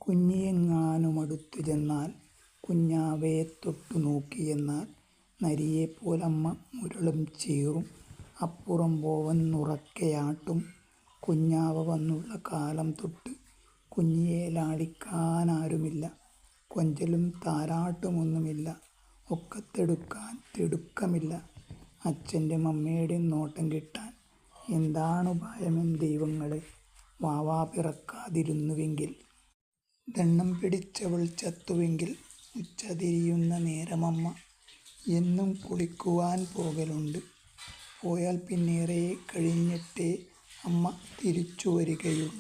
കുഞ്ഞിയെങ്ങാനുമടുത്തു ചെന്നാൽ കുഞ്ഞാവയെ തൊട്ടു നോക്കിയെന്നാൽ നരിയെപ്പോലമ്മ മുരളും ചീറും അപ്പുറം പോവെന്നുറക്കെയാട്ടും. കുഞ്ഞാവ വന്നുള്ള കാലം തൊട്ട് കുഞ്ഞിയെ ലാളിക്കാനാരുമില്ല. കൊഞ്ചലും താരാട്ടുമൊന്നുമില്ല. ഒക്കത്തെടുക്കാൻ തിടുക്കമില്ല. അച്ഛൻ്റെയും അമ്മയുടെയും നോട്ടം കിട്ടാൻ എന്താണുപായമെൻ ദൈവങ്ങളെ. വാവാ പിറക്കാതിരുന്നുവെങ്കിൽ. ദണ്ണം പിടിച്ചവൾ ചത്തുവെങ്കിൽ. ഉച്ച തിരിയുന്ന നേരമമ്മ എന്നും കുളിക്കുവാൻ പോകലുണ്ട്. പോയാൽ പിന്നേറെ കഴിഞ്ഞിട്ടേ അമ്മ തിരിച്ചു വരികയുള്ളൂ.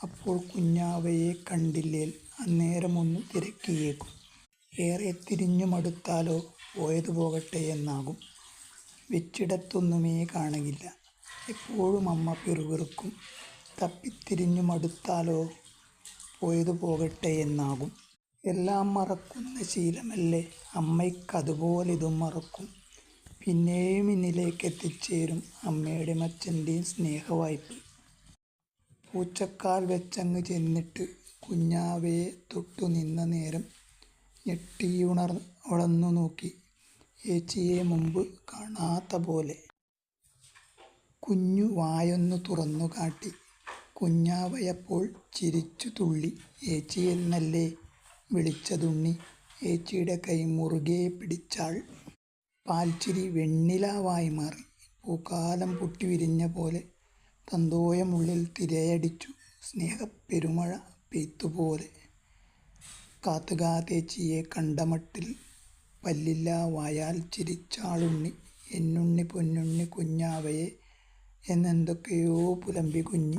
അപ്പോൾ കുഞ്ഞാവയെ കണ്ടില്ലേൽ അന്നേരമൊന്നു തിരക്കിയേക്കും. ഏറെ തിരിഞ്ഞു മടുത്താലോ പോയതു പോകട്ടെയെന്നാകും. വെച്ചിടത്തൊന്നുമേ കാണയില്ല. എപ്പോഴും അമ്മ പിറുപിറുക്കും. തപ്പിത്തിരിഞ്ഞു മടുത്താലോ പോയതു പോകട്ടെയെന്നാകും. എല്ലാം മറക്കുന്ന ശീലമല്ലേ അമ്മയ്ക്കതുപോലിതും മറക്കും. പിന്നെയും എന്നിലേക്കെത്തിച്ചേരും അമ്മയുടെയും അച്ഛൻ്റെയും സ്നേഹവായ്പ്. പൂച്ചക്കാൽ വെച്ചങ്ങ് ചെന്നിട്ട് കുഞ്ഞാവയെ തൊട്ടു നിന്ന നേരം ഞെട്ടിയുണർന്നവളൊന്നു നോക്കി. ഏച്ചിയെ മുമ്പ് കാണാത്ത പോലെ. കുഞ്ഞു വായൊന്നു തുറന്നു കാട്ടി. കുഞ്ഞാവയപ്പോൾ ചിരിച്ചു തുള്ളി. ഏച്ചിയെന്നല്ലേ വിളിച്ചതുണ്ണി. ഏച്ചിയുടെ കൈ മുറുകെ പിടിച്ചാൾ. പാൽച്ചിരി വെണ്ണിലാവായി മാറി. പൂക്കാലം പൊട്ടിവിരിഞ്ഞ പോലെ തന്തോയമുള്ളിൽ തിരയടിച്ചു. സ്നേഹപ്പെരുമഴ പെയ്ത്തുപോലെ. കാത്ത് കാത്തേച്ചിയെ കണ്ടമട്ടിൽ പല്ലില്ലാ വായാൽ ചിരിച്ചാളുണ്ണി. എന്നുണ്ണി പൊന്നുണ്ണി കുഞ്ഞാവയെ എന്നെന്തൊക്കെയോ പുലമ്പി കുഞ്ഞി.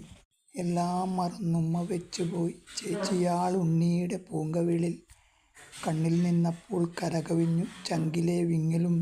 എല്ലാം മറന്നുമ്മ വെച്ചുപോയി ചേച്ചിയാളുണ്ണീടെ പൂങ്കവിളിൽ. കണ്ണിൽ നിന്നപ്പോൾ കരകവിഞ്ഞു ചങ്കിലെ വിങ്ങലും